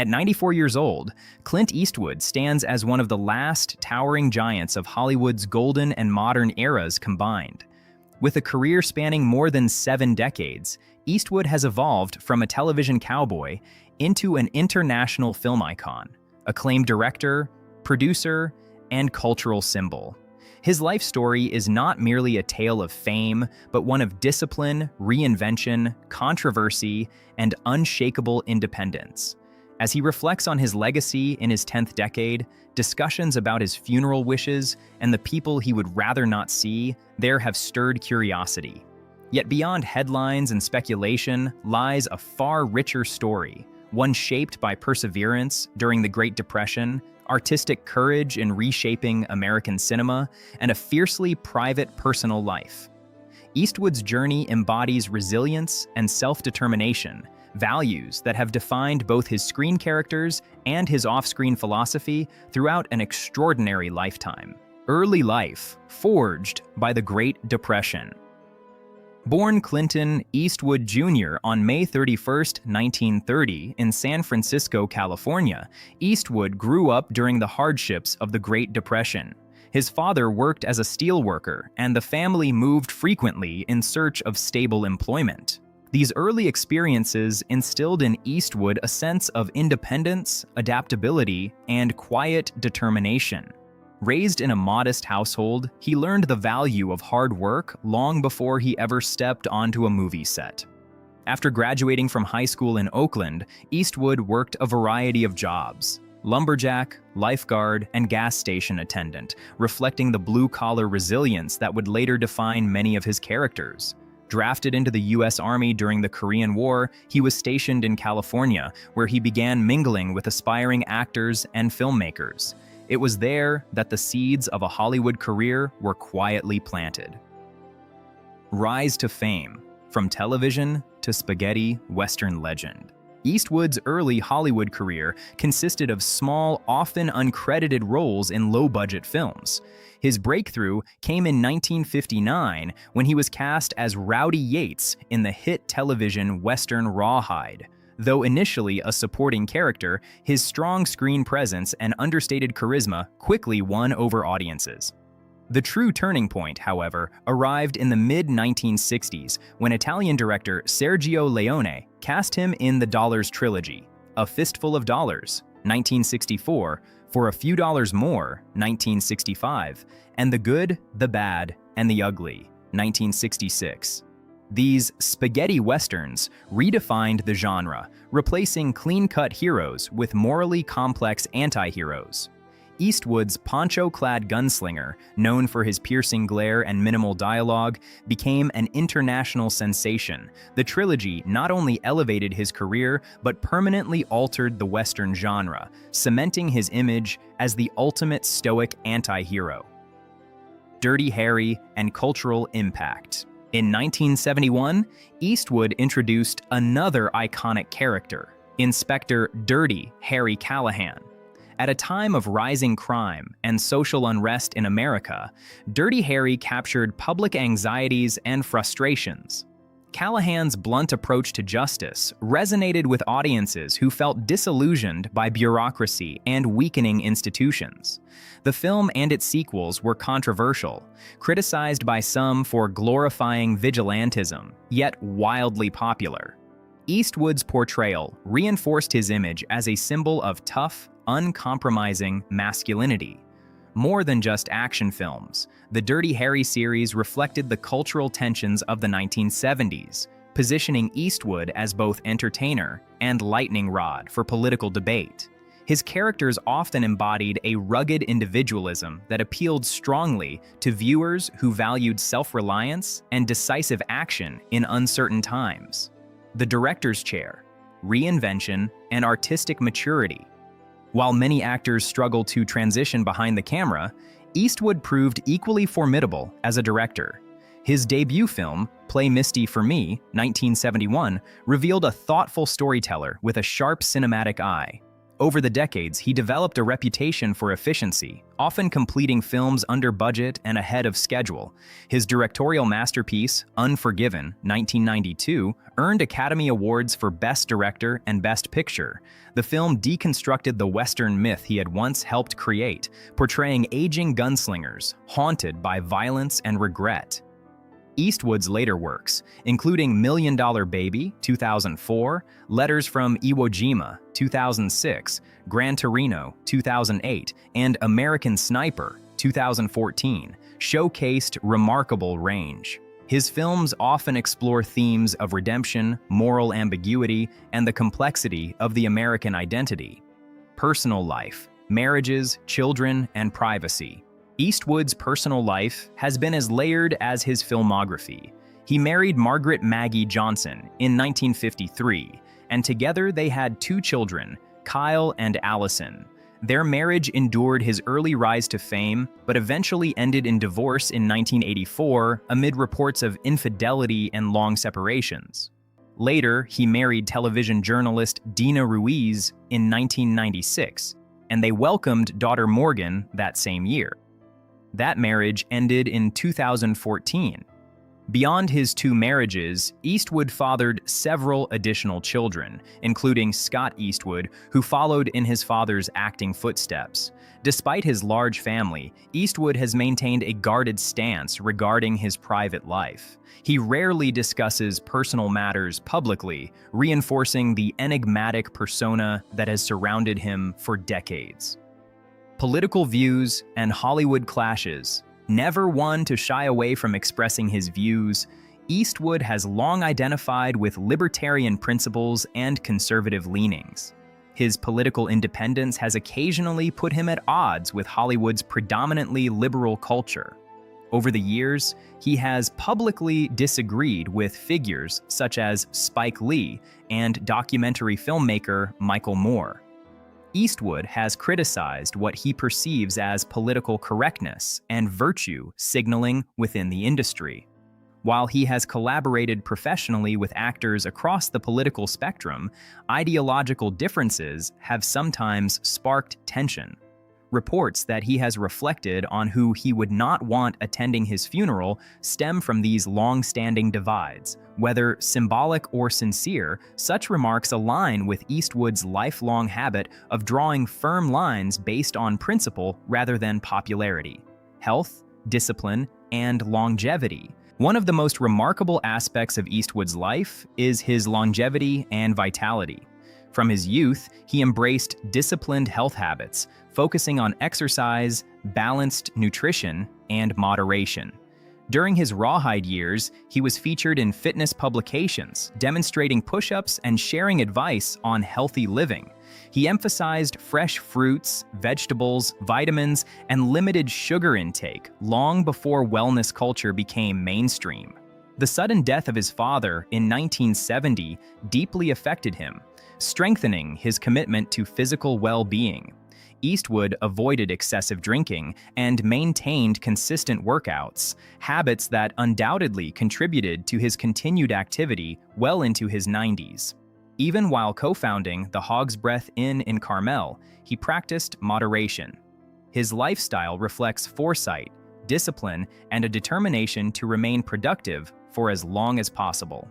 At 94 years old, Clint Eastwood stands as one of the last towering giants of Hollywood's golden and modern eras combined. With a career spanning more than 7 decades, Eastwood has evolved from a television cowboy into an international film icon, acclaimed director, producer, and cultural symbol. His life story is not merely a tale of fame, but one of discipline, reinvention, controversy, and unshakable independence. As he reflects on his legacy in his 10th decade, discussions about his funeral wishes and the people he would rather not see there have stirred curiosity. Yet beyond headlines and speculation lies a far richer story, one shaped by perseverance during the Great Depression, artistic courage in reshaping American cinema, and a fiercely private personal life. Eastwood's journey embodies resilience and self-determination, values that have defined both his screen characters and his off-screen philosophy throughout an extraordinary lifetime. Early life, forged by the Great Depression. Born Clinton Eastwood Jr. on May 31, 1930, in San Francisco, California, Eastwood grew up during the hardships of the Great Depression. His father worked as a steelworker, and the family moved frequently in search of stable employment. These early experiences instilled in Eastwood a sense of independence, adaptability, and quiet determination. Raised in a modest household, he learned the value of hard work long before he ever stepped onto a movie set. After graduating from high school in Oakland, Eastwood worked a variety of jobs: lumberjack, lifeguard, and gas station attendant, reflecting the blue-collar resilience that would later define many of his characters. Drafted into the U.S. Army during the Korean War, he was stationed in California, where he began mingling with aspiring actors and filmmakers. It was there that the seeds of a Hollywood career were quietly planted. Rise to fame, from television to spaghetti Western legend. Eastwood's early Hollywood career consisted of small, often uncredited roles in low-budget films. His breakthrough came in 1959 when he was cast as Rowdy Yates in the hit television Western Rawhide. Though initially a supporting character, his strong screen presence and understated charisma quickly won over audiences. The true turning point, however, arrived in the mid-1960s when Italian director Sergio Leone cast him in the Dollars trilogy, A Fistful of Dollars, 1964, For a Few Dollars More, 1965, and The Good, the Bad, and the Ugly, 1966. These spaghetti westerns redefined the genre, replacing clean-cut heroes with morally complex anti-heroes. Eastwood's poncho-clad gunslinger, known for his piercing glare and minimal dialogue, became an international sensation. The trilogy not only elevated his career, but permanently altered the Western genre, cementing his image as the ultimate stoic anti-hero. Dirty Harry and cultural impact. In 1971, Eastwood introduced another iconic character, Inspector Dirty Harry Callahan. At a time of rising crime and social unrest in America, Dirty Harry captured public anxieties and frustrations. Callahan's blunt approach to justice resonated with audiences who felt disillusioned by bureaucracy and weakening institutions. The film and its sequels were controversial, criticized by some for glorifying vigilantism, yet wildly popular. Eastwood's portrayal reinforced his image as a symbol of tough, uncompromising masculinity. More than just action films, the Dirty Harry series reflected the cultural tensions of the 1970s, positioning Eastwood as both entertainer and lightning rod for political debate. His characters often embodied a rugged individualism that appealed strongly to viewers who valued self-reliance and decisive action in uncertain times. The director's chair, reinvention, and artistic maturity. While many actors struggle to transition behind the camera, Eastwood proved equally formidable as a director. His debut film, Play Misty for Me, 1971, revealed a thoughtful storyteller with a sharp cinematic eye. Over the decades, he developed a reputation for efficiency, often completing films under budget and ahead of schedule. His directorial masterpiece, Unforgiven, 1992, earned Academy Awards for Best Director and Best Picture. The film deconstructed the Western myth he had once helped create, portraying aging gunslingers haunted by violence and regret. Eastwood's later works, including $1 Million Baby, 2004, Letters from Iwo Jima, 2006, Gran Torino, 2008, and American Sniper, 2014, showcased remarkable range. His films often explore themes of redemption, moral ambiguity, and the complexity of the American identity. Personal life, marriages, children, and privacy. Eastwood's personal life has been as layered as his filmography. He married Margaret Maggie Johnson in 1953, and together they had 2 children, Kyle and Allison. Their marriage endured his early rise to fame, but eventually ended in divorce in 1984 amid reports of infidelity and long separations. Later, he married television journalist Dina Ruiz in 1996, and they welcomed daughter Morgan that same year. That marriage ended in 2014. Beyond his 2 marriages, Eastwood fathered several additional children, including Scott Eastwood, who followed in his father's acting footsteps. Despite his large family, Eastwood has maintained a guarded stance regarding his private life. He rarely discusses personal matters publicly, reinforcing the enigmatic persona that has surrounded him for decades. Political views and Hollywood clashes. Never one to shy away from expressing his views, Eastwood has long identified with libertarian principles and conservative leanings. His political independence has occasionally put him at odds with Hollywood's predominantly liberal culture. Over the years, he has publicly disagreed with figures such as Spike Lee and documentary filmmaker Michael Moore. Eastwood has criticized what he perceives as political correctness and virtue signaling within the industry. While he has collaborated professionally with actors across the political spectrum, ideological differences have sometimes sparked tension. Reports that he has reflected on who he would not want attending his funeral stem from these long-standing divides. Whether symbolic or sincere, such remarks align with Eastwood's lifelong habit of drawing firm lines based on principle rather than popularity, health, discipline, and longevity. One of the most remarkable aspects of Eastwood's life is his longevity and vitality. From his youth, he embraced disciplined health habits, focusing on exercise, balanced nutrition, and moderation. During his rawhide years, he was featured in fitness publications, demonstrating push-ups and sharing advice on healthy living. He emphasized fresh fruits, vegetables, vitamins, and limited sugar intake long before wellness culture became mainstream. The sudden death of his father in 1970 deeply affected him, strengthening his commitment to physical well-being. Eastwood avoided excessive drinking and maintained consistent workouts, habits that undoubtedly contributed to his continued activity well into his 90s. Even while co-founding the Hog's Breath Inn in Carmel, he practiced moderation. His lifestyle reflects foresight, discipline, and a determination to remain productive for as long as possible.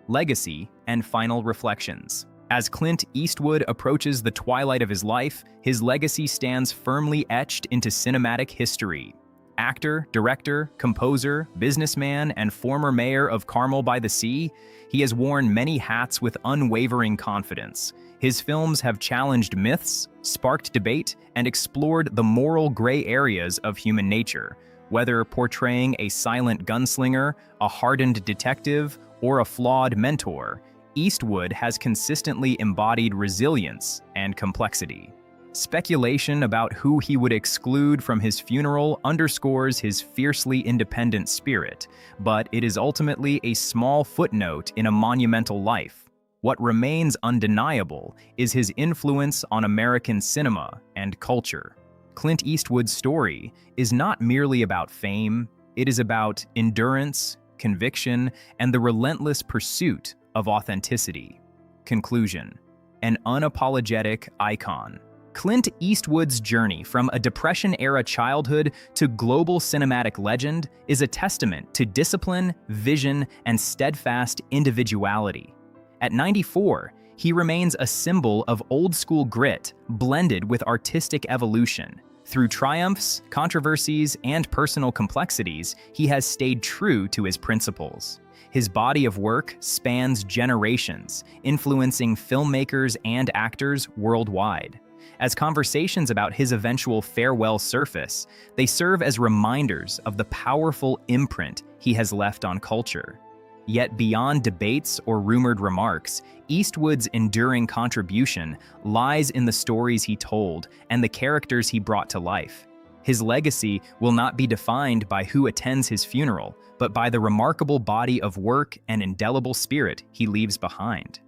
Legacy and final reflections. As Clint Eastwood approaches the twilight of his life, his legacy stands firmly etched into cinematic history. Actor, director, composer, businessman, and former mayor of Carmel by the Sea, he has worn many hats with unwavering confidence. His films have challenged myths, sparked debate, and explored the moral gray areas of human nature. Whether portraying a silent gunslinger, a hardened detective, or a flawed mentor, Eastwood has consistently embodied resilience and complexity. Speculation about who he would exclude from his funeral underscores his fiercely independent spirit, but it is ultimately a small footnote in a monumental life. What remains undeniable is his influence on American cinema and culture. Clint Eastwood's story is not merely about fame, it is about endurance, conviction, and the relentless pursuit of authenticity. Conclusion. an unapologetic icon. Clint Eastwood's journey from a Depression-era childhood to global cinematic legend is a testament to discipline, vision, and steadfast individuality. At 94, he remains a symbol of old-school grit blended with artistic evolution. Through triumphs, controversies, and personal complexities, he has stayed true to his principles. His body of work spans generations, influencing filmmakers and actors worldwide. As conversations about his eventual farewell surface, they serve as reminders of the powerful imprint he has left on culture. Yet beyond debates or rumored remarks, Eastwood's enduring contribution lies in the stories he told and the characters he brought to life. His legacy will not be defined by who attends his funeral, but by the remarkable body of work and indelible spirit he leaves behind.